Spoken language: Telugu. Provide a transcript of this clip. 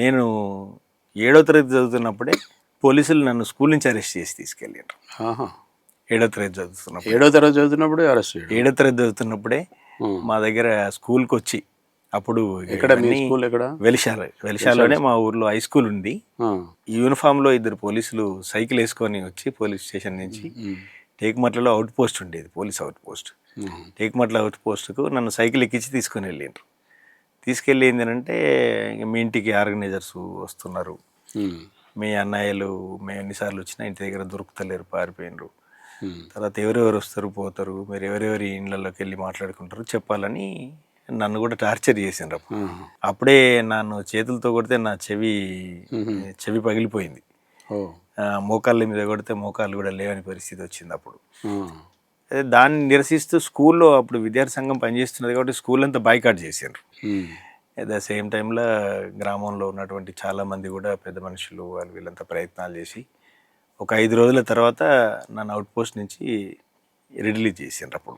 నేను 7వ తరగతి చదువుతున్నప్పుడే పోలీసులు నన్ను స్కూల్ నుంచి అరెస్ట్ చేసి తీసుకెళ్ళారు. 7వ తరగతి చదువుతున్నప్పుడు 7వ తరగతి చదువుతున్నప్పుడే అరెస్ట్ 7వ తరగతి చదువుతున్నప్పుడే మా దగ్గర స్కూల్కి వచ్చి, అప్పుడు ఎక్కడ మీ స్కూల్ ఎక్కడ? వెలిశాలలోనే మా ఊర్లో హై స్కూల్ ఉంది. యూనిఫామ్లో 2 పోలీసులు సైకిల్ వేసుకొని వచ్చి పోలీస్ స్టేషన్ నుంచి టేకుమట్లలో అవుట్ పోస్ట్ ఉండేది, పోలీస్ అవుట్ పోస్ట్. టేకుమట్ల అవుట్ పోస్ట్కు నన్ను సైకిల్ ఎక్కించి తీసుకొని వెళ్ళిండ్రు. తీసుకెళ్ళి ఏంటంటే, మీ ఇంటికి ఆర్గనైజర్స్ వస్తున్నారు, మీ అన్నయ్యలు మేము ఎన్నిసార్లు వచ్చినా ఇంటి దగ్గర దొరుకుతలేరు, పారిపోయినరు, తర్వాత ఎవరెవరు వస్తారు పోతారు, మీరు ఎవరెవరి ఇళ్ళలోకి వెళ్ళి మాట్లాడుకుంటారు చెప్పాలని నన్ను కూడా టార్చర్ చేసిండ్రు. అప్పుడే నన్ను చేతులతో కొడితే నా చెవి పగిలిపోయింది. మోకాళ్ళ మీద కొడితే మోకాళ్ళు కూడా లేవని పరిస్థితి వచ్చింది అప్పుడు. దాన్ని నిరసిస్తూ స్కూల్లో అప్పుడు విద్యార్థి సంఘం పనిచేస్తున్నది కాబట్టి స్కూల్ అంతా బాయ్కాట్ చేసిండ్రు. అట్ ద సేమ్ టైంలో గ్రామంలో ఉన్నటువంటి చాలామంది కూడా పెద్ద మనుషులు వాళ్ళు వీళ్ళంతా ప్రయత్నాలు చేసి ఒక 5 రోజుల తర్వాత నన్ను అవుట్ పోస్ట్ నుంచి రిలీజ్ చేసిండ్రు. అప్పుడు